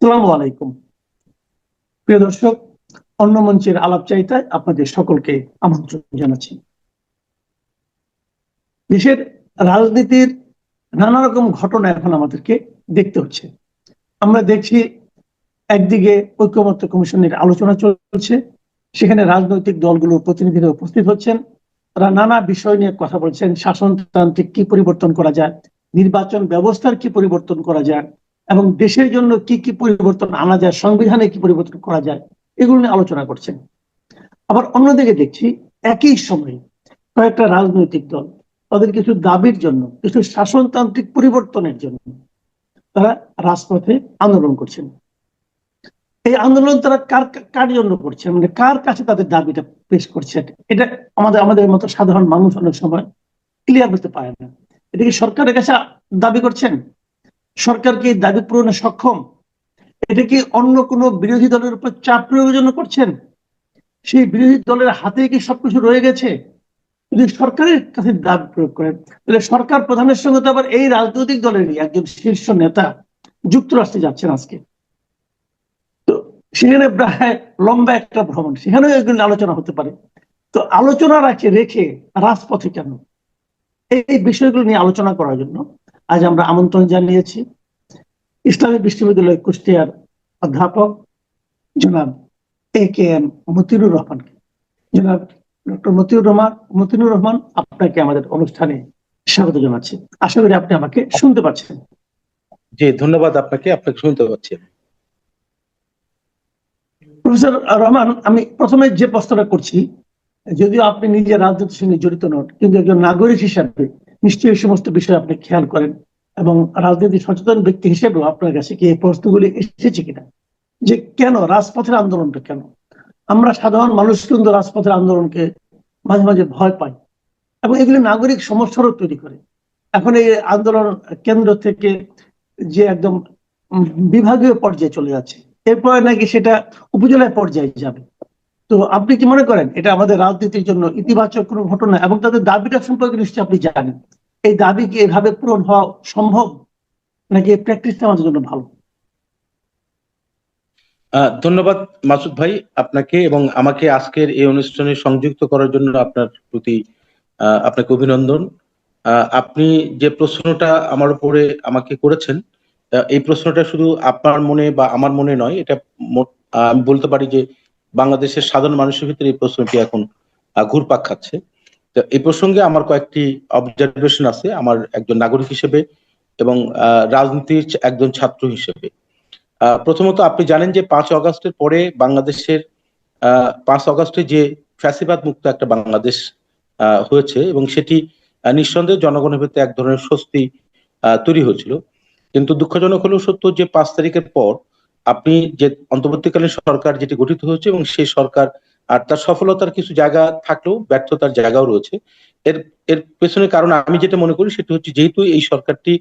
আসসালামু আলাইকুম। প্রিয় দর্শক, অন্য মঞ্চের আলাপচারিতায় আপনাদের সকলকে আমন্ত্রণ জানাচ্ছি। দেশের রাজনীতির নানা রকম ঘটনা এখন আমাদেরকে দেখতে হচ্ছে। আমরা দেখছি একদিকে ঐকমত্য কমিশনের আলোচনা চলছে, সেখানে রাজনৈতিক দলগুলোর প্রতিনিধিরা উপস্থিত হচ্ছেন, তারা নানা বিষয় নিয়ে কথা বলছেন। শাসনতান্ত্রিক কি পরিবর্তন করা যায়, নির্বাচন ব্যবস্থার কি পরিবর্তন করা যায়, এবং দেশের জন্য কি কি পরিবর্তন আনা যায়, সংবিধানে কি পরিবর্তন করা যায়, এগুলো নিয়ে আলোচনা করছেন। আবার অন্যদিকে দেখছি একই সময়ে কয়েকটা রাজনৈতিক দল তাদের কিছু দাবির জন্য, কিছু শাসনতান্ত্রিক পরিবর্তনের জন্য তারা রাজপথে আন্দোলন করছেন। এই আন্দোলন তারা কার জন্য করছেন, মানে কার কাছে তাদের দাবিটা পেশ করছে, এটা আমাদের মতো সাধারণ মানুষ অনেক সময় ক্লিয়ার করতে পারে না। এটা কি সরকারের কাছে দাবি করছেন? সরকার কি দাবি পূরণে সক্ষম? এটা কি অন্য কোনো বিরোধী দলের উপর চাপ প্রয়োগের জন্য করছেন? সেই বিরোধী দলের হাতে কি সবকিছু রয়ে গেছে? যদি সরকারের কাছে দাবি প্রয়োগ করেন, তাহলে সরকার প্রধানের সঙ্গে তো আবার এই রাজনৈতিক দলেরই একজন শীর্ষ নেতা যুক্তরাষ্ট্রে যাচ্ছেন আজকে। তো সেখানে প্রায় লম্বা একটা ভ্রমণ, সেখানেও এগুলো আলোচনা হতে পারে। তো আলোচনা রেখে রাজপথে কেন? এই বিষয়গুলো নিয়ে আলোচনা করার জন্য আজ আমরা আমন্ত্রণ জানিয়েছি ইসলামী বিশ্ববিদ্যালয় কুষ্টিয়ার অধ্যাপক জনাব AKM মতিউর রহমানকে। জনাব ডক্টর মতিউর রহমান, আপনাকে আমাদের অনুষ্ঠানে স্বাগত জানাচ্ছি। আশা করি আপনি আমাকে শুনতে পাচ্ছেন। জি, ধন্যবাদ আপনাকে শুনতে পাচ্ছি। প্রফেসর রহমান, আমি প্রথমে যে প্রশ্নটা করছি, যদিও আপনি নিজে রাজনীতির সঙ্গে জড়িত নন, কিন্তু একজন নাগরিক হিসাবে নিশ্চয়ই সমস্ত বিষয় আপনি খেয়াল করেন, এবং রাজনীতি সচেতন ব্যক্তি হিসেবেও আপনার কাছে কি এই প্রশ্নগুলি এসেছে কিনা, যে কেন রাজপথের আন্দোলনটা কেন? আমরা সাধারণ মানুষ কিন্তু রাজপথের আন্দোলনকে মাঝে মাঝে ভয় পাই, এবং এগুলি নাগরিক সমস্যারও তৈরি করে। এখন এই আন্দোলন কেন্দ্র থেকে যে একদম বিভাগীয় পর্যায়ে চলে যাচ্ছে, এরপরে নাকি সেটা উপজেলা পর্যায়ে যাবে। তো আপনি কি মনে করেন এটা আমাদের রাজনীতির জন্য ইতিবাচক কোনো ঘটনা? এবং তাদের দাবিটা সম্পর্কে নিশ্চয়ই আপনি জানেন, এই দাবি কি এভাবে পূরণ হওয়া সম্ভব, নাকি এই প্র্যাকটিসটা আমাদের জন্য ভালো? ধন্যবাদ মাসুদ ভাই আপনাকে, এবং আমাকে আজকের এই অনুষ্ঠানে সংযুক্ত করার জন্য আপনাকে অভিনন্দন। আপনি যে প্রশ্নটা আমার উপরে আমাকে করেছেন, এই প্রশ্নটা শুধু আপনার মনে বা আমার মনে নয়, এটা আমি বলতে পারি যে বাংলাদেশের সাধারণ মানুষের ভিতরে এই প্রশ্নটি এখন ঘুরপাক খাচ্ছে। তো এই প্রসঙ্গে আমার কয়েকটি অবজারভেশন আছে, আমার একজন নাগরিক হিসেবে এবং রাজনীতির একজন ছাত্র হিসেবে। প্রথমত, আপনি জানেন যে 5 অগস্টের পরে বাংলাদেশের 5 অগস্টে যে ফ্যাসিবাদ মুক্ত একটা বাংলাদেশ হয়েছে, এবং সেটি নিঃসন্দেহে জনগণের ভিতরে এক ধরনের স্বস্তি তৈরি হয়েছিল। কিন্তু দুঃখজনক হলেও সত্য যে 5 তারিখের পর আপনি যে অন্তর্বর্তীকালীন সরকার যেটি গঠিত হয়েছে, এবং সেই সরকার আর তার সফলতার কিছু জায়গা থাকলেও ব্যর্থতার জায়গাও রয়েছে। এর পেছনে কারণ আমি যেটা মনে করি সেটা হচ্ছে, যেহেতু এই সরকারটি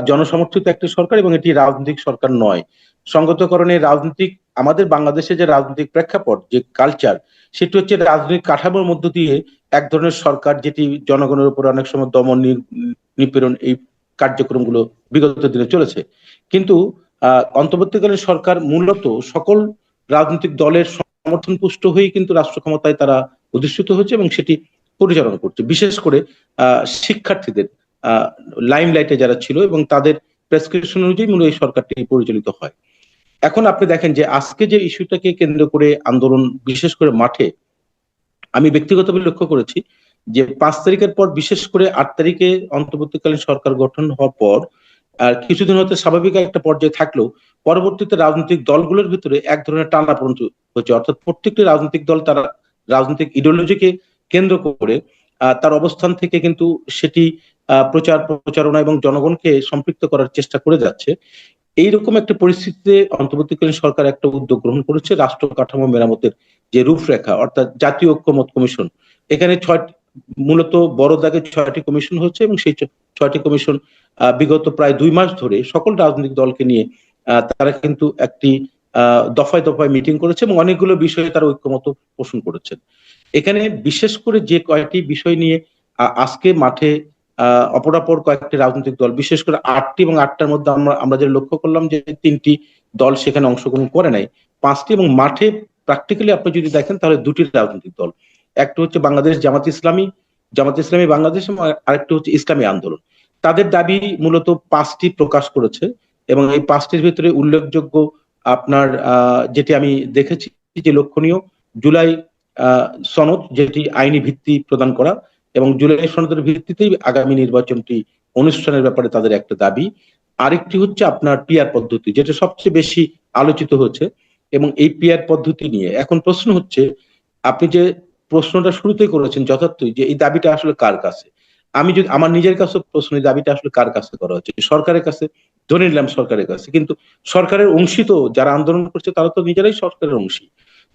জনসমর্থিত একটি সরকার এবং এটি রাজনৈতিক সরকার নয়, সংগতকরণের রাজনৈতিক আমাদের বাংলাদেশে যে রাজনৈতিক প্রেক্ষাপট, যে কালচার, সেটি হচ্ছে রাজনৈতিক কাঠামোর মধ্য দিয়ে এক ধরনের সরকার যেটি জনগণের উপর অনেক সময় দমন নিপীড়ন এই কার্যক্রমগুলো বিগত দিনে চলেছে। কিন্তু অন্তর্বর্তীকালীন সরকার মূলত সকল রাজনৈতিক দলের সমর্থন পুষ্ট হয়েই কিন্তু রাষ্ট্র ক্ষমতায় তারা অধিষ্ঠিত হয়েছে এবং সেটি পরিচালনা করছে। বিশেষ করে শিক্ষার্থীদের লাইমলাইটে যারা ছিল এবং তাদের প্রেসক্রিপশন অনুযায়ী মূলত এই সরকারটি পরিচালিত হয়। এখন আপনি দেখেন যে আজকে যে ইস্যুটাকে কেন্দ্র করে আন্দোলন, বিশেষ করে মাঠে, আমি ব্যক্তিগতভাবে লক্ষ্য করেছি যে 5 তারিখের পর, বিশেষ করে 8 তারিখে অন্তর্বর্তীকালীন সরকার গঠন হওয়ার পর আর কিছুদিন হয়তো স্বাভাবিক একটা পর্যায়ে থাকলেও পরবর্তীতে রাজনৈতিক দলগুলোর ভিতরে এক ধরনের টানাপোড়েন হয়েছে। অর্থাৎ প্রত্যেকটি রাজনৈতিক দল তারা রাজনৈতিক ইডিওলজিকে কেন্দ্র করে তার অবস্থান থেকে কিন্তু সেটি প্রচারণা এবং জনগণকে সম্পৃক্ত করার চেষ্টা করে যাচ্ছে। এইরকম একটা পরিস্থিতিতে অন্তর্বর্তীকালীন সরকার একটা উদ্যোগ গ্রহণ করেছে, রাষ্ট্র কাঠামো মেরামতের যে রূপরেখা, অর্থাৎ জাতীয় ঐক্যমত কমিশন। এখানে মূলত বড় দাগে 6টি কমিশন হচ্ছে, এবং সেই 6টি কমিশন বিগত প্রায় 2 মাস ধরে সকল রাজনৈতিক দলকে নিয়ে তারা কিন্তু একটি দফায় দফায় মিটিং করেছে এবং অনেকগুলো বিষয়ে তারা ঐক্যমত পোষণ করেছেন। এখানে বিশেষ করে যে কয়েকটি বিষয় নিয়ে আজকে মাঠে অপরাপর কয়েকটি রাজনৈতিক দল, বিশেষ করে 8টি, এবং 8টার মধ্যে আমরা যে লক্ষ্য করলাম যে 3টি দল সেখানে অংশগ্রহণ করে নাই, 5টি, এবং মাঠে প্র্যাকটিক্যালি আপনি যদি দেখেন তাহলে 2টি রাজনৈতিক দল, একটা হচ্ছে বাংলাদেশ জামাত ইসলামী বাংলাদেশ, এবং আরেকটা হচ্ছে ইসলামী আন্দোলন। তাদের দাবি মূলত 5টি প্রকাশ করেছে, এবং এই 5টির ভিতরে উল্লেখযোগ্য আপনার যেটি আমি দেখেছি যে লক্ষণীয়, জুলাই সনদ, যেটি আইনি ভিত্তি প্রদান করা, এবং জুলাই সনদের ভিত্তিতেই আগামী নির্বাচনটি অনুষ্ঠানের ব্যাপারে তাদের একটা দাবি। আরেকটি হচ্ছে আপনার পিআর পদ্ধতি, যেটা সবচেয়ে বেশি আলোচিত হচ্ছে, এবং এই পিআর পদ্ধতি নিয়ে এখন প্রশ্ন হচ্ছে, আপনি যে প্রশ্নটা শুরুতেই করেছেন যথার্থই, যে এই দাবিটা আসলে কার কাছে। আমি যদি আমার নিজের কাছে প্রশ্ন, এই দাবিটা আসলে কার কাছে করা হচ্ছে? সরকারের কাছে, ধরে নিলাম সরকারের কাছে, কিন্তু সরকারের অংশী তো যারা আন্দোলন করছে তারা তো নিজেরাই সরকারের অংশী।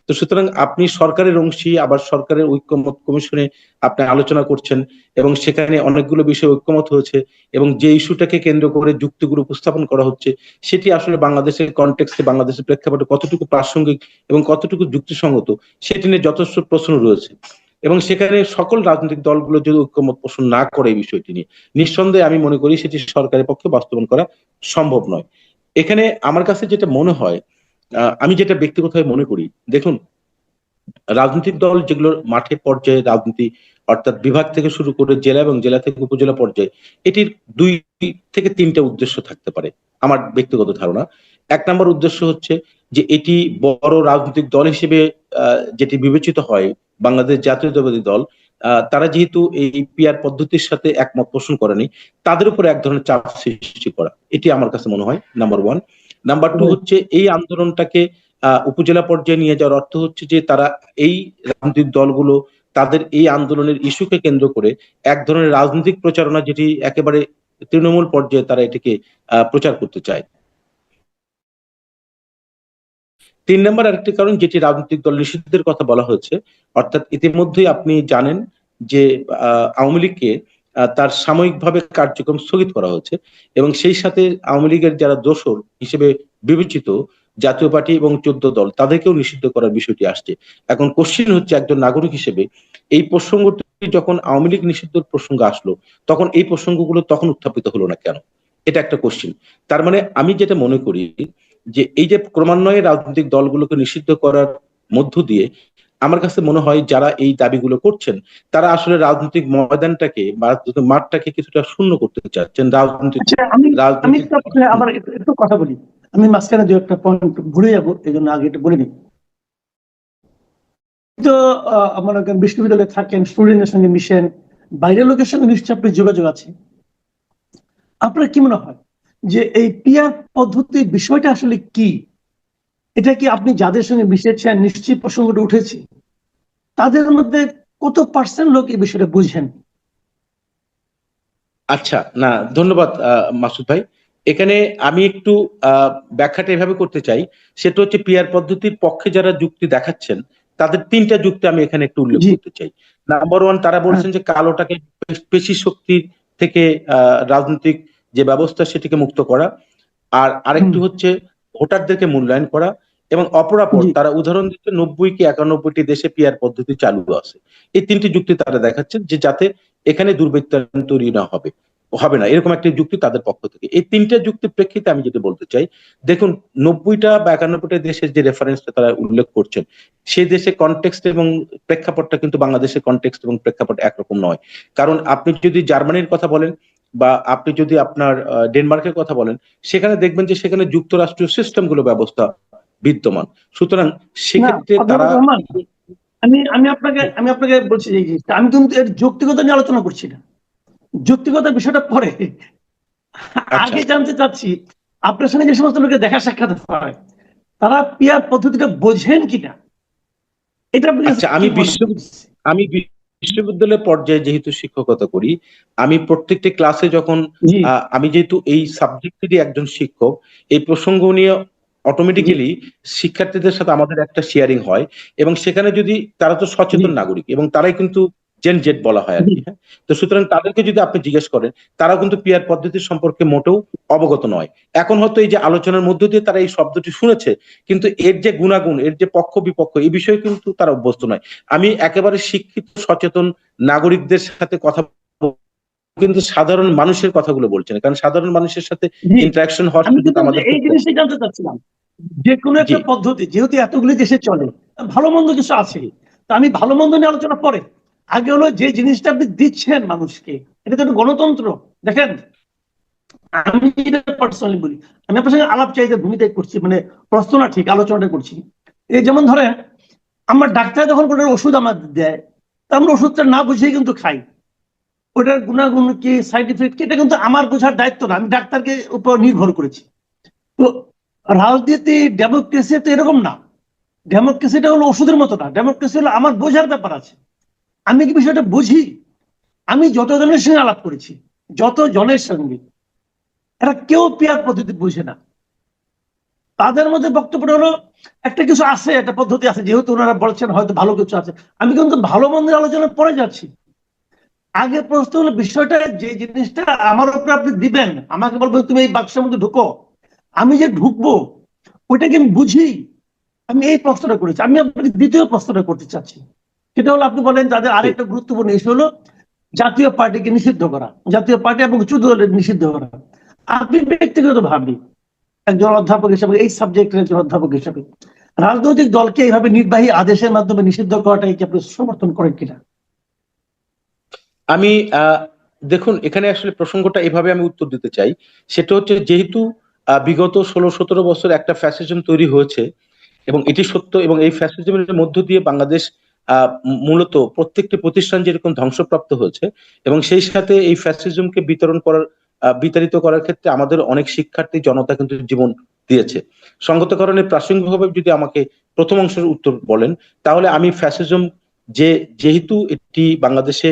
তো সুতরাং আপনি সরকারের অংশী, আবার সরকারের ঐক্যমত কমিশনে আপনি আলোচনা করছেন, এবং সেখানে অনেকগুলো বিষয় ঐক্যমত হয়েছে, এবং যে ইস্যুটাকে কেন্দ্র করে যুক্তিগুলো উপস্থাপন করা হচ্ছে সেটি আসলে বাংলাদেশের কনটেক্সটে, বাংলাদেশের প্রেক্ষাপটে কতটুকু প্রাসঙ্গিক এবং কতটুকু যুক্তিসঙ্গত সেটি নিয়ে যথেষ্ট প্রশ্ন রয়েছে। এবং সেখানে সকল রাজনৈতিক দলগুলো যদি ঐক্যমত পোষণ না করে এই বিষয়টি নিয়ে, নিঃসন্দেহে আমি মনে করি সেটি সরকারের পক্ষে বাস্তবায়ন করা সম্ভব নয়। এখানে আমার কাছে যেটা মনে হয়, আমি যেটা ব্যক্তিগতভাবে মনে করি, দেখুন, রাজনৈতিক দল যেগুলো মাঠে পর্যায়ে রাজনীতি, অর্থাৎ বিভাগ থেকে শুরু করে জেলা এবং জেলা থেকে উপজেলা পর্যায়ে, এটির 2 থেকে 3টা উদ্দেশ্য থাকতে পারে আমার ব্যক্তিগত ধারণা। 1 নম্বর উদ্দেশ্য হচ্ছে যে এটি বড় রাজনৈতিক দল হিসেবে যেটি বিবেচিত হয়, বাংলাদেশ জাতীয়তাবাদী দল, তারা যেহেতু এই পিআর পদ্ধতির সাথে একমত পোষণ করেনি, তাদের উপর এক ধরনের চাপ সৃষ্টি করা, এটি আমার কাছে মনে হয় নাম্বার 1। নাম্বার 2 হচ্ছে এই আন্দোলনটাকে উপজেলা পর্যায়ে নিয়ে যাওয়ার অর্থ হচ্ছে যে তারা, এই রাজনৈতিক দলগুলো তাদের এই আন্দোলনের ইস্যুকে কেন্দ্র করে এক ধরনের রাজনৈতিক প্রচারণা, যেটি একেবারে তৃণমূল পর্যায়ে তারা এটিকে প্রচার করতে চায়। 3 নম্বর আরেকটি কারণ, যেটি রাজনৈতিক দল নিষিদ্ধের কথা বলা হয়েছে, অর্থাৎ ইতিমধ্যেই আপনি জানেন যে আওয়ামী লীগকে তার সাময়িকভাবে কার্যক্রম স্থগিত করা হয়েছে, এবং সেই সাথে আওয়ামী লীগের যারা দোসর হিসেবে বিবেচিত জাতীয় পার্টি এবং 14 দল, তাদেরকেও নিষিদ্ধ করার বিষয়টি আসছে। এখন কোশ্চিন হচ্ছে, একজন নাগরিক হিসেবে এই প্রসঙ্গটি যখন আওয়ামী লীগ নিষিদ্ধের প্রসঙ্গ আসলো, তখন এই প্রসঙ্গগুলো তখন উত্থাপিত হলো না কেন? এটা একটা কোশ্চিন। তার মানে আমি যেটা মনে করি যে এই যে ক্রমান্বয়ে রাজনৈতিক দলগুলোকে নিষিদ্ধ করার মধ্য দিয়ে, আমার কাছে মনে হয় যারা এই দাবিগুলো করছেন তারা আসলে রাজনৈতিক ময়দানটাকে বা মাঠটাকে কিছুটা শূন্য করতে চাচ্ছেন। আমি আবার একটু কথা বলি, আমি মাঝখানে 2-1টা পয়েন্ট ভুলে যাবো, এই জন্য আগে এটা বলে নিই। তো আমার বিশ্ববিদ্যালয়ে থাকেন, স্টুডেন্টের সঙ্গে মিশেন, বাইরের লোকের সঙ্গে নিশ্চয়ই আপনার যোগাযোগ আছে। আপনার কি মনে হয় যে এই পিআর পদ্ধতির বিষয়টা আসলে কি? এটা কি আপনি যাদের সঙ্গে মিশেছেন, নিশ্চয়ই প্রসঙ্গটা উঠেছে, তাদের মধ্যে কত পার্সেন্ট লোক এই বিষয়টা বুঝেন? আচ্ছা, না, ধন্যবাদ মাসুদ ভাই। এখানে আমি একটু ব্যাখ্যাটা এভাবে করতে চাই, সেটা হচ্ছে পিআর পদ্ধতির পক্ষে যারা যুক্তি দেখাচ্ছেন তাদের 3টা যুক্তি আমি এখানে একটু উল্লেখ করতে চাই। নাম্বার 1, তারা বলছেন যে কালোটাকে পেশি শক্তি থেকে রাজনৈতিক যে ব্যবস্থা সেটিকে মুক্ত করা, আর আরেকটি হচ্ছে ভোটারদেরকে মূল্যায়ন করা, এবং অপরাপর তারা উদাহরণ দিচ্ছে 90 কি 91টি দেশে পিআর পদ্ধতি চালু আছে। এই 3টি যুক্তি তারা দেখাচ্ছেন যে যাতে এখানে দুর্বৃত্তায়ন তৈরি না হবে না, এরকম একটা যুক্তি তাদের পক্ষ থেকে। এই 3টা যুক্তির প্রেক্ষিতে আমি যেটা বলতে চাই, দেখুন, 90টা বা 91টা দেশের যে রেফারেন্সটা তারা উল্লেখ করছেন, সেই দেশে কনটেক্সট এবং প্রেক্ষাপটটা কিন্তু বাংলাদেশের কনটেক্সট এবং প্রেক্ষাপট একরকম নয়। কারণ আপনি যদি জার্মানির কথা বলেন বা আপনি যদি আপনার ডেনমার্কের কথা বলেন, সেখানে দেখবেন যে সেখানে যুক্তরাষ্ট্রীয় সিস্টেমগুলো ব্যবস্থা বিদ্যমান। সুতরাং সেক্ষেত্রে তারা, আমি আপনাকে বলছি যে আমি কিন্তু এর যৌক্তিকতা নিয়ে আলোচনা করছি না, যৌক্তিকতার বিষয়টা পরে। আগে জানতে চাচ্ছি আপনার সঙ্গে যে সমস্ত লোকের দেখা সাক্ষাৎ হয়, তারা পিআর পদ্ধতিটা বোঝেন কিনা, এটা আমি বিশ্ববিদ্যালয় পর্যায়ে যেহেতু শিক্ষকতা করি, আমি প্রত্যেকটি ক্লাসে যখন আমি যেহেতু এই সাবজেক্টেরই একজন শিক্ষক, এই প্রসঙ্গ নিয়ে অটোমেটিক্যালি শিক্ষার্থীদের সাথে আমাদের একটা শেয়ারিং হয়, এবং সেখানে যদি তারা তো সচেতন নাগরিক, এবং তারাই কিন্তু জেন জেড বলা হয় আর কি। হ্যাঁ, তো সুতরাং তাদেরকে যদি আপনি জিজ্ঞেস করেন, তারা কিন্তু পিআর পদ্ধতির সম্পর্কে মোটেও অবগত নয়। এখন হয়তো এই যে আলোচনার মধ্য দিয়ে তারা এই শব্দটি শুনেছে, কিন্তু এর যে গুণাগুণ, এর যে পক্ষ বিপক্ষ, এই বিষয়ে কিন্তু তারা অভ্যস্ত নয়। আমি একেবারে শিক্ষিত সচেতন নাগরিকদের সাথে কথা, কিন্তু সাধারণ মানুষের কথাগুলো বলছেন, কারণ সাধারণ মানুষের সাথে ইন্টারাকশন হওয়ার আমাদের এই জিনিসটাই জানতে চাচ্ছিলাম যে কোনো জি। একটা পদ্ধতি, যেহেতু এতগুলি দেশে চলে, ভালো মন্দ কিছু আছে। তো আমি ভালো মন্দ নিয়ে আলোচনা পরে, আগে হলো যে জিনিসটা আপনি দিচ্ছেন মানুষকে, এটা তো একটা গণতন্ত্র। দেখেন, আমি পার্সোনালি বলি, আমি আপনার সঙ্গে আলাপ চাইতে ভূমিকায় করছি, মানে প্রশ্ন না, ঠিক আলোচনাটা করছি। এই যেমন ধরেন, আমার ডাক্তার যখন কোনো ওষুধ আমার দেয়, তা আমরা ওষুধটা না বুঝেই কিন্তু খাই। ওটার গুণাগুণ কি, সাইড ইফেক্ট কি, এটা কিন্তু আমার বোঝার দায়িত্ব না, আমি ডাক্তারকে উপর নির্ভর করেছি। তো রাজনীতি, ডেমোক্রেসি তো এরকম না। ডেমোক্রেসিটা হলো ওষুধের মতো না, ডেমোক্রেসি হলো আমার বোঝার ব্যাপার আছে। আমি কি বিষয়টা বুঝি? আমি যত জনের সঙ্গে আলাপ করেছি, যত জনের সঙ্গে, এরা কেউ পেয়ার পদ্ধতি বুঝে না। তাদের মধ্যে বক্তব্য হলো একটা কিছু আছে, একটা পদ্ধতি আছে, যেহেতু ওনারা বলছেন হয়তো ভালো কিছু আছে। আমি কিন্তু ভালো মন্দের আলোচনায় পরে যাচ্ছি। আগে প্রশ্ন হলো বিষয়টা, যে জিনিসটা আমার উপরে আপনি দিবেন, আমাকে বলবেন তুমি এই বাক্সের মধ্যে ঢুকো, আমি যে ঢুকবো ওইটাকে আমি বুঝি। আমি এই প্রশ্নটা করেছি। আমি আপনাকে দ্বিতীয় প্রশ্নটা করতে চাচ্ছি, সেটা হলো আপনি বলেন তাদের আরেকটা গুরুত্বপূর্ণ ইস্যু হলো জাতীয় পার্টিকে নিষিদ্ধ করা, জাতীয় পার্টি এবং উঁচু দলের নিষিদ্ধ করা। আপনি ব্যক্তিগত ভাবে একজন অধ্যাপক হিসেবে, এই সাবজেক্টের একজন অধ্যাপক হিসেবে, রাজনৈতিক দলকে এইভাবে নির্বাহী আদেশের মাধ্যমে নিষিদ্ধ করাটাই কি আপনি সমর্থন করেন কিনা? আমি দেখুন, এখানে আসলে প্রসঙ্গটা এভাবে আমি উত্তর দিতে চাই। সেটা হচ্ছে, যেহেতু বিগত 16-17 বছর একটা ফ্যাসিজম তৈরি হয়েছে এবং এটি সত্য, এবং এই ফ্যাসিজমের মধ্য দিয়ে বাংলাদেশ মূলত প্রত্যেকটি প্রতিষ্ঠান যেরকম ধ্বংসপ্রাপ্ত হয়েছে, এবং সেই সাথে এই ফ্যাসিজমকে বিতাড়িত করার ক্ষেত্রে আমাদের অনেক শিক্ষার্থী জনতা কিন্তু জীবন দিয়েছে। সঙ্গত কারণে প্রাসঙ্গিকভাবে যদি আমাকে প্রথম অংশের উত্তর বলেন, তাহলে আমি ফ্যাসিজম যেহেতু এটি বাংলাদেশে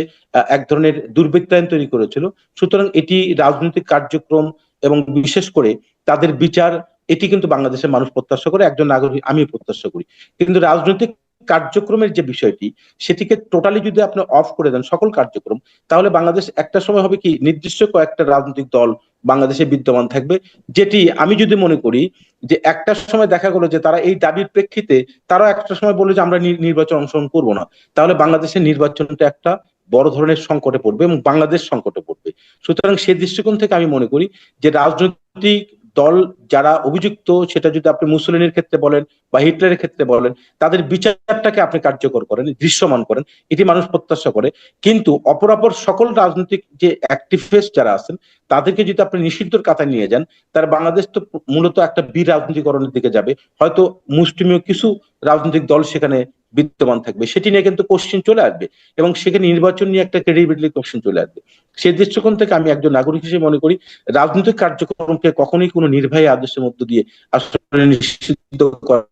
এক ধরনের দুর্বৃত্তায়ন তৈরি করেছিল, সুতরাং এটি রাজনৈতিক কার্যক্রম এবং বিশেষ করে তাদের বিচার, এটি কিন্তু বাংলাদেশের মানুষ প্রত্যাশা করে, একজন নাগরিক আমি প্রত্যাশা করি। কিন্তু রাজনৈতিক কার্যক্রমের যে বিষয়টি, সেটিকে টোটালি যদি আপনি অফ করে দেন সকল কার্যক্রম, তাহলে বাংলাদেশ একটা সময় হবে কি, নির্দিষ্ট কয়েকটা রাজনৈতিক দল বাংলাদেশে বিদ্যমান থাকবে। যেটি আমি যদি মনে করি যে একটা সময় দেখা গেলো যে তারা এই দাবির প্রেক্ষিতে তারা একটা সময় বলে যে আমরা নির্বাচন অংশগ্রহণ করবো না, তাহলে বাংলাদেশের নির্বাচনটা একটা বড় ধরনের সংকটে পড়বে এবং বাংলাদেশ সংকটে পড়বে। সুতরাং সেই দৃষ্টিকোণ থেকে আমি মনে করি যে রাজনৈতিক দল যারা অভিযুক্ত, সেটা যদি আপনি মুসলিনের ক্ষেত্রে বলেন বা হিটলারের ক্ষেত্রে বলেন, তাদের বিচারটাকে আপনি কার্যকর করেন, দৃশ্যমান করেন, এটি মানুষ প্রত্যাশা করে। কিন্তু অপরাপর সকল রাজনৈতিক যে অ্যাক্টিভিস্ট যারা আছেন, তাদেরকে যদি আপনি নিষিদ্ধর কাতায় নিয়ে যান, তার বাংলাদেশ তো মূলত একটা বিরাজনীতিকরণের দিকে যাবে। হয়তো মুষ্টিমেয় কিছু রাজনৈতিক দল সেখানে বিদ্যমান থাকবে, সেটি নিয়ে কিন্তু কোশ্চেন চলে আসবে, এবং সেখানে নির্বাচন নিয়ে একটা ক্রেডিবিলিটি কোশ্চেন চলে আসবে। সেই দৃষ্টিকোণ থেকে আমি একজন নাগরিক হিসেবে মনে করি রাজনৈতিক কার্যক্রমকে কখনোই কোনো নির্বাহী আদেশের মধ্য দিয়ে আসলে নিষিদ্ধ করা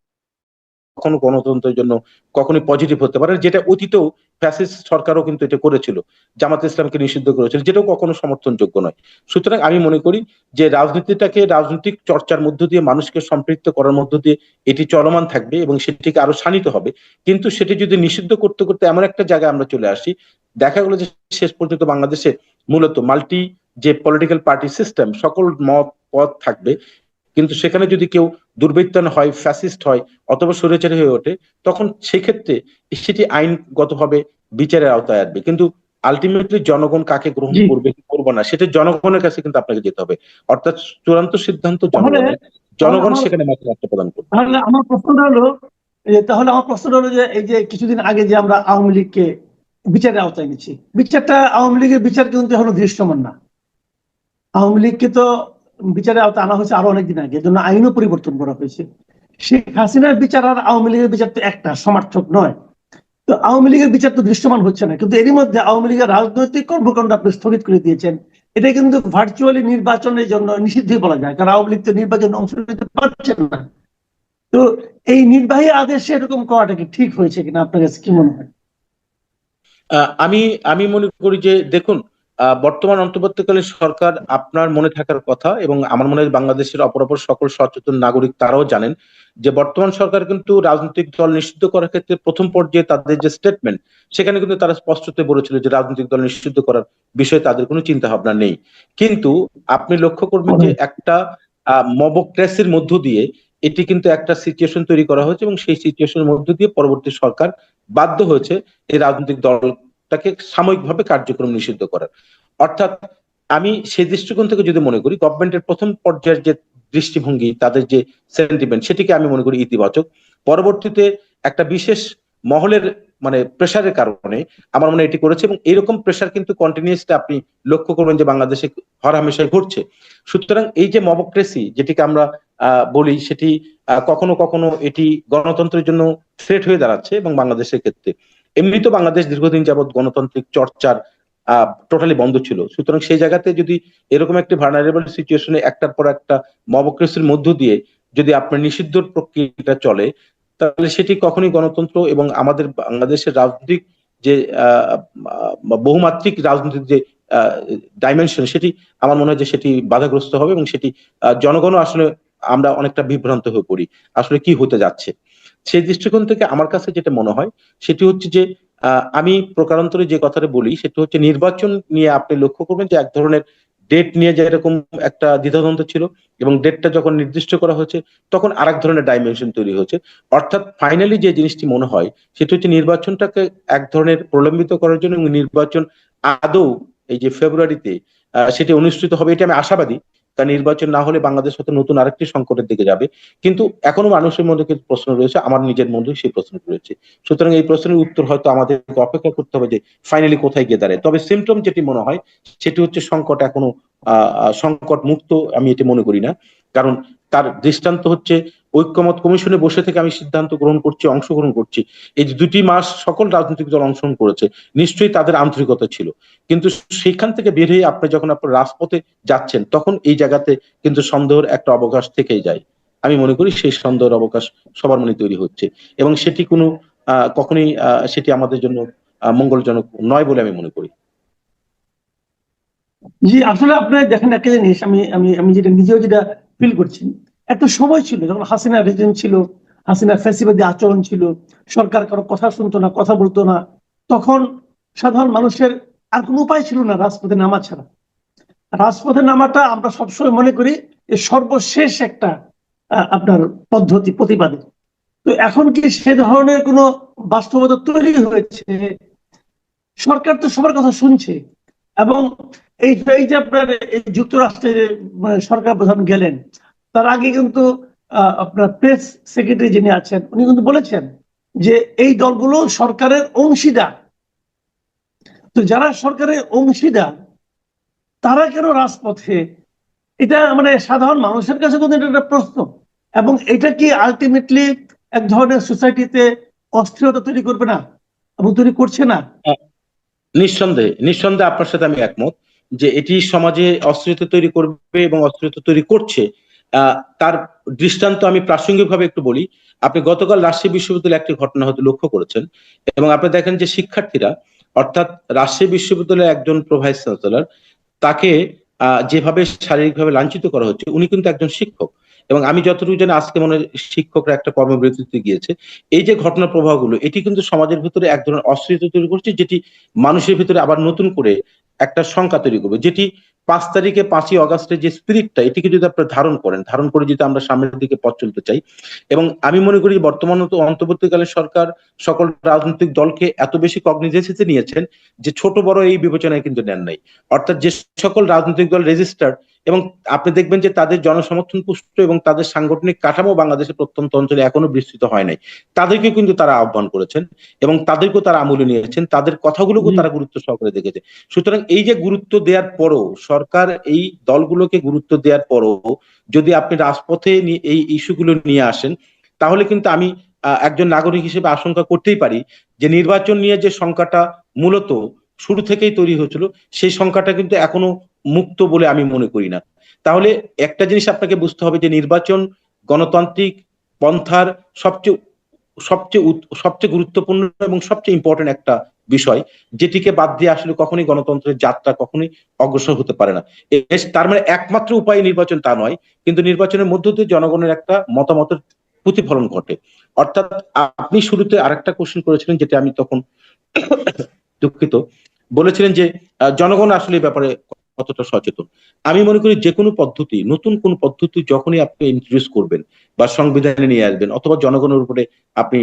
কখনো গণতন্ত্রের জন্য কখনোই পজিটিভ হতে পারে, যেটা অতীতেও ফ্যাসিস্ট সরকারও কিন্তু এটা করেছিল, জামাত ইসলামকে নিষিদ্ধ করেছিল, যেটাও কখনো সমর্থনযোগ্য নয়। সুতরাং আমি মনে করি যে রাজনীতিটাকে রাজনৈতিক চর্চার মধ্য দিয়ে মানুষকে সম্পৃক্ত করার মধ্য দিয়ে এটি চলমান থাকবে এবং সেটিকে আরো শানিত হবে। কিন্তু সেটি যদি নিষিদ্ধ করতে করতে এমন একটা জায়গায় আমরা চলে আসি, দেখা গেলো যে শেষ পর্যন্ত বাংলাদেশে মূলত মাল্টি যে পলিটিক্যাল পার্টি সিস্টেম, সকল মত পথ থাকবে, কিন্তু সেখানে যদি কেউ দুর্বৃত্তায়ন হয়, ফ্যাসিস্ট হয় অথবা স্বৈরাচারী হয়ে ওঠে, তখন সেক্ষেত্রে সেটি আইনগতভাবে বিচারের আওতায় আসবে। কিন্তু আলটিমেটলি জনগণ কাকে গ্রহণ জি, করবে কি করবে না, সেটা জনগণের কাছে কিন্তু আপনাকে যেতে হবে। অর্থাৎ চূড়ান্ত সিদ্ধান্ত তাহলে জনগণের, তাহলে জনগণ আমার সেখানে মতামত প্রদান করবে। তাহলে আমার প্রশ্নটা হলো, তাহলে আমার প্রশ্নটা হলো যে এই যে কিছুদিন আগে যে আমরা আওয়ামী লীগকে বিচারের আওতায় নিচ্ছি, বিচারটা আওয়ামী লীগের বিচার কিন্তু এখনো দৃশ্যমান না। আওয়ামী লীগকে তো বিচারের আওতায় আনা হয়েছে আরো অনেকদিন আগে, এর জন্য আইনও পরিবর্তন করা হয়েছে। শেখ হাসিনার বিচার আর আওয়ামী লীগের বিচার তো একটা, সমার্থক নয়। তো আওয়ামী লীগের বিচার তো দৃশ্যমান হচ্ছে না, কিন্তু এরই মধ্যে আওয়ামী লীগের রাজনৈতিক কর্মকাণ্ড আপনি স্থগিত করে দিয়েছেন। এটা কিন্তু ভার্চুয়ালি নির্বাচনের জন্য নিষিদ্ধই বলা যায়, কারণ আওয়ামী লীগ তো নির্বাচনে অংশ নিতে পারছেন না। তো এই নির্বাহী আদেশে এরকম করাটা কি ঠিক হয়েছে কিনা, আপনার কাছে কি মনে হয়? আমি আমি মনে করি যে দেখুন, বর্তমান অন্তর্বর্তীকালীন সরকার, আপনার মনে থাকার কথা এবং আমার মনে হয় বাংলাদেশের অপরাপর সকল সচেতন নাগরিক তারাও জানেন যে বর্তমান সরকার কিন্তু রাজনৈতিক দল নিষিদ্ধ করার ক্ষেত্রে প্রথম পর্যায়ে তাদের যে স্টেটমেন্ট, সেখানে কিন্তু তারা স্পষ্টতই বলেছিল যে রাজনৈতিক দল নিষিদ্ধ করার বিষয়ে তাদের কোনো চিন্তা ভাবনা নেই। কিন্তু আপনি লক্ষ্য করবেন যে একটা মবক্রেসির মধ্য দিয়ে এটি কিন্তু একটা সিচুয়েশন তৈরি করা হয়েছে, এবং সেই সিচুয়েশনের মধ্য দিয়ে পরবর্তী সরকার বাধ্য হয়েছে এই রাজনৈতিক দলটাকে সাময়িকভাবে কার্যক্রম নিষিদ্ধ করার। অর্থাৎ আমি সেই দৃষ্টিকোণ থেকে যদি মনে করি, গভর্নমেন্টের প্রথম পর্যায়ের যে দৃষ্টিভঙ্গি, তাদের যে সেন্টিমেন্ট, সেটিকে আমি মনে করি ইতিবাচক। পরবর্তীতে একটা বিশেষ মহলের মানে প্রেসারের কারণে আমার মনে হয় এটি করেছে, এবং এরকম প্রেসার কিন্তু কন্টিনিউসলি আপনি লক্ষ্য করবেন যে বাংলাদেশে হরহামেশাই ঘটছে। সুতরাং এই যে মবক্রেসি যেটিকে আমরা বলি, সেটি কখনো কখনো এটি গণতন্ত্রের জন্য থ্রেট হয়ে দাঁড়াচ্ছে, এবং বাংলাদেশের ক্ষেত্রে এমনি তো বাংলাদেশ দীর্ঘদিন যাবৎ গণতান্ত্রিক চর্চার টোটালি বন্ধ ছিল। সুতরাং সেই জায়গাতে যদি এরকম একটি ভার্নারেবল সিচুয়েশনে একটার পর একটা মবক্রেসির মধ্য দিয়ে যদি আপনার নিষিদ্ধ প্রক্রিয়াটা চলে, তাহলে সেটি কখনোই গণতন্ত্র এবং আমাদের বাংলাদেশের রাজনৈতিক যে বহুমাত্রিক রাজনৈতিক যে ডাইমেনশন, সেটি আমার মনে হয় যে সেটি বাধাগ্রস্ত হবে, এবং সেটি জনগণও আসলে আমরা অনেকটা বিভ্রান্ত হয়ে পড়ি আসলে কি হতে যাচ্ছে। সেই দৃষ্টিকোণ থেকে আমার কাছে যেটা মনে হয় সেটি হচ্ছে যে আমি প্রকারান্তরে যে কথাটা বলি সেটি হচ্ছে নির্বাচন নিয়ে আপনি লক্ষ্য করবেন যে এক ধরনের ডেট নিয়ে যেরকম একটা দ্বিধাদ্বন্দ্ব ছিল, এবং ডেটটা যখন নির্দিষ্ট করা হয়েছে তখন আরেক ধরনের ডাইমেনশন তৈরি হয়েছে। অর্থাৎ ফাইনালি যে জিনিসটি মনে হয় সেটি হচ্ছে নির্বাচনটাকে এক ধরনের প্রলম্বিত করার জন্য, এবং নির্বাচন আদৌ এই যে ফেব্রুয়ারিতে সেটি অনুষ্ঠিত হবে এটা আমি আশাবাদী। কারণ নির্বাচন না হলে বাংলাদেশ হয়তো নতুন আরেকটি সংকটের দিকে যাবে। কিন্তু এখনো মানুষের মধ্যে কিছু প্রশ্ন রয়েছে, আমার নিজের মধ্যে সেই প্রশ্ন রয়েছে। সুতরাং এই প্রশ্নের উত্তর হয়তো আমাদেরকে অপেক্ষা করতে হবে যে ফাইনালি কোথায় গিয়ে দাঁড়ায়। তবে সিমটম যেটি মনে হয় সেটি হচ্ছে সংকট এখনো সংকট মুক্ত আমি এটি মনে করি না। কারণ তার দৃষ্টান্ত হচ্ছে ঐক্যমত কমিশনে বসে থেকে আমি সিদ্ধান্ত গ্রহণ করছি, অংশগ্রহণ করছি। এই যে 2টি মাস সকল রাজনৈতিক দল অংশগ্রহণ করেছে, নিশ্চয়ই তাদের আন্তরিকতা ছিল। কিন্তু সেখান থেকে বের হয়ে আপনি যখন আপনার রাজপথে যাচ্ছেন তখন এই জায়গাতে কিন্তু সন্দেহের একটা অবকাশ থেকেই যায়। আমি মনে করি সেই সন্দেহের অবকাশ সবার মনে তৈরি হচ্ছে, এবং সেটি কোনো কখনোই সেটি আমাদের জন্য মঙ্গলজনক নয় বলে আমি মনে করি। জি, আসলে আপনি দেখেন একটা জিনিস, আমি আমি আমি যেটা নিজেও যেটা ফিল করছি, একটা সময় ছিল যখন হাসিনা রেজিম ছিল, হাসিনা ফ্যাসিবাদী আচরণ ছিল, সরকার কারো কথা শুনতো না, কথা বলতো না, তখন সাধারণ মানুষের আর কোনো উপায় ছিল না রাজপথে নামা ছাড়া। রাজপথে নামাটা আমরা সবসময় মনে করি সর্বশেষ একটা আপনার পদ্ধতি প্রতিবাদী। তো এখন কি সে ধরনের কোনো বাস্তবতা তৈরি হয়েছে? সরকার তো সবার কথা শুনছে, এবং এই যে আপনার এই যুক্তরাষ্ট্রের সরকার প্রধান গেলেন, তার আগে কিন্তু আপনার প্রেস সেক্রেটারি যিনি আছেন উনি কিন্তু বলেছেন যে এই দলগুলো সরকারের অংশীদার। তো যারা সরকারের অংশীদার তারা কেন রাজপথে? এটা মানে সাধারণ মানুষের কাছে কিন্তু এটা একটা প্রশ্ন, এবং এটা কি আলটিমেটলি এক ধরনের সোসাইটিতে অস্থিরতা তৈরি করবে না, এবং তৈরি করছে না? নিঃসন্দেহে নিঃসন্দেহে আপনার সাথে আমি একমত যে এটি সমাজে অস্থিরতা তৈরি করবে এবং অস্থিরতা তৈরি করছে। তার দৃষ্টান্ত আমি প্রাসঙ্গিকভাবে একটু বলি। আপনি গতকাল রাজশাহী বিশ্ববিদ্যালয়ে একটি ঘটনা হয়তো লক্ষ্য করেছেন, এবং আপনি দেখেন যে শিক্ষার্থীরা, অর্থাৎ রাজশাহী বিশ্ববিদ্যালয়ের একজন প্রভাইস চ্যান্সেলর, তাকে যেভাবে শারীরিকভাবে লাঞ্ছিত করা হচ্ছে, উনি কিন্তু একজন শিক্ষক, এবং আমি যতটুকু জানি আজকে মনে হয় শিক্ষকরা একটা কর্মবিরতিতে গিয়েছে। এই যে ঘটনার প্রভাবগুলো, এটি কিন্তু সমাজের ভিতরে এক ধরনের অস্থিরতা তৈরি করছে, যেটি মানুষের ভিতরে আবার নতুন করে একটা শঙ্কা তৈরি করবে। যেটি 5 তারিখে 5ই অগাস্টের যে স্পিরিটটা, এটিকে যদি আপনারা ধারণ করে যদি আমরা সামনের দিকে পথ চলতে চাই, এবং আমি মনে করি বর্তমান অন্তর্বর্তীকালীন সরকার সকল রাজনৈতিক দলকে এত বেশি কগনিজেন্সিতে নিয়েছেন যে ছোট বড় এই বিবেচনায় কিন্তু নেন নাই। অর্থাৎ যে সকল রাজনৈতিক দল রেজিস্টার্ড, এবং আপনি দেখবেন যে তাদের জনসমর্থন পুষ্ট এবং তাদের সাংগঠনিক কাঠামো বাংলাদেশের প্রত্যন্ত অঞ্চলে এখনো বিস্তৃত হয় নাই, তাদেরকে কিন্তু তারা আহ্বান করেছেন এবং তাদেরকেও তারা আমলে নিয়েছেন, তাদের কথাগুলোকেও তারা গুরুত্ব সহকারে দেখেছে। সুতরাং এই যে গুরুত্ব দেওয়ার পরও, সরকার এই দলগুলোকে গুরুত্ব দেওয়ার পরও যদি আপনি রাজপথে এই ইস্যুগুলো নিয়ে আসেন, তাহলে কিন্তু আমি একজন নাগরিক হিসেবে আশঙ্কা করতেই পারি যে নির্বাচন নিয়ে যে শঙ্কাটা মূলত শুরু থেকেই তৈরি হয়েছিল, সেই সংখ্যাটা কিন্তু এখনো মুক্ত বলে আমি মনে করি না। তাহলে একটা জিনিস আপনাকে বুঝতে হবে যে নির্বাচন গণতান্ত্রিক পন্থার সবচেয়ে সবচেয়ে সবচেয়ে গুরুত্বপূর্ণ এবং সবচেয়ে ইম্পর্টেন্ট একটা বিষয়, যেটিকে বাদ দিয়ে আসলে কখনোই গণতন্ত্রের যাত্রা কখনোই অগ্রসর হতে পারে না। তার মানে একমাত্র উপায় নির্বাচন তা নয়, কিন্তু নির্বাচনের মধ্য দিয়ে জনগণের একটা মতামতের প্রতিফলন ঘটে। অর্থাৎ আপনি শুরুতে আরেকটা কোশ্চেন করেছিলেন, যেটা আমি তখন দুঃখিত, বলেছিলেন যে জনগণ আসলে ব্যাপারে কতটা সচেতন। আমি মনে করি যে কোনো পদ্ধতি, নতুন কোন পদ্ধতি যখনই আপনি ইন্ট্রোডিউস করবেন বা সংবিধানে নিয়ে আসবেন অথবা জনগণের উপরে আপনি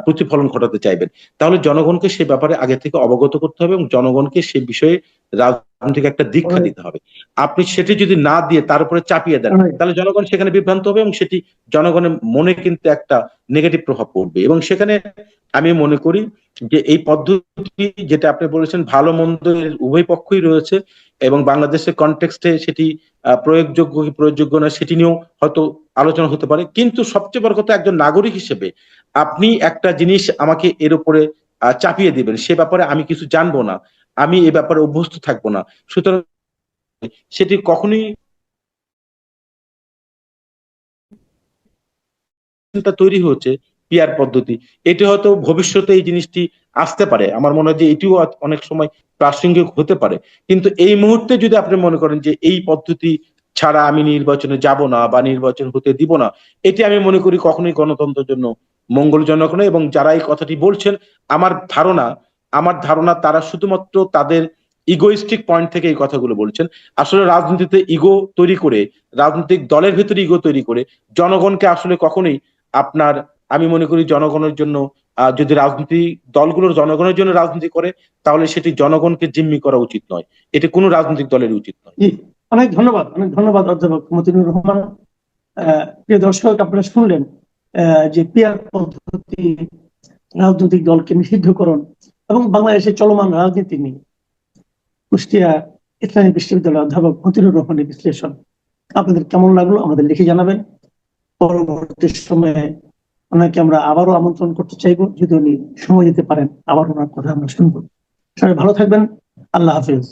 প্রতিফলন ঘটাতে চাইবেন, তাহলে জনগণকে সে ব্যাপারে আগে থেকে অবগত করতে হবে এবং জনগণকে সে বিষয়ে রাজনৈতিক একটা দীক্ষা দিতে হবে। আপনি সেটি যদি না দিয়ে তার উপরে চাপিয়ে দেন, তাহলে জনগণ সেখানে বিভ্রান্ত হবে এবং সেটি জনগণের মনে কিন্তু একটা নেগেটিভ প্রভাব পড়বে। এবং সেখানে আমি মনে করি যে এই পদ্ধতি যেটা আপনি বলেছেন ভালো মন্দ উভয় পক্ষই রয়েছে এবং বাংলাদেশের কনটেক্সটে সেটি প্রয়োগযোগ্য কি প্রয়োগযোগ্য না সেটি নিয়েও হয়তো আলোচনা হতে পারে। কিন্তু সবচেয়ে বড় কথা, একজন নাগরিক হিসেবে আপনি একটা জিনিস আমাকে এর উপরে চাপিয়ে দিবেন, সে ব্যাপারে আমি কিছু জানবো না, আমি এ ব্যাপারে অভ্যস্ত থাকবো না, সুতরাং সেটি কখনোই তৈরি হচ্ছে পিয়ার পদ্ধতি, এটি হয়তো ভবিষ্যতে এই জিনিসটি আসতে পারে। আমার মনে হয় যে এটিও অনেক সময় প্রাসঙ্গিক হতে পারে। কিন্তু এই মুহূর্তে যদি আপনি মনে করেন যে এই পদ্ধতি ছাড়া আমি নির্বাচনে যাব না বা নির্বাচন হতে দিব না, এটি আমি মনে করি কখনোই গণতন্ত্রের জন্য মঙ্গলজনক নয়। এবং যারা এই কথাটি বলছেন, আমার ধারণা তারা শুধুমাত্র তাদের ইগোইস্টিক পয়েন্ট থেকে এই কথাগুলো বলছেন। আসলে রাজনীতিতে ইগো তৈরি করে, রাজনৈতিক দলের ভিতরে ইগো তৈরি করে জনগণকে আসলে কখনোই আপনার, আমি মনে করি জনগণের জন্য যদি রাজনীতি দলগুলোর জনগণের জন্য রাজনীতি করে তাহলে সেটি জনগণকে জিম্মি করা উচিত নয়, এটি কোনো রাজনৈতিক দলের উচিত নয়। জি, অনেক ধন্যবাদ অধ্যাপক মতিনুর রহমান। প্রিয় দর্শক, আপনারা শুনলেন যে পিয়ার পদ্ধতি, রাজনৈতিক দলকে নিষিদ্ধকরণ এবং বাংলাদেশের চলমান রাজনীতি নিয়ে কুষ্টিয়া ইসলামী বিশ্ববিদ্যালয়ের অধ্যাপক মতিনুর রহমানের বিশ্লেষণ। আপনাদের কেমন লাগলো আমাদের লিখে জানাবেন। পরবর্তী সময়ে ওনাকে আমরা আবারও আমন্ত্রণ করতে চাইবো, যদি উনি সময় দিতে পারেন আবার ওনার কথা আমরা শুনবো। সবাই ভালো থাকবেন। আল্লাহ হাফিজ।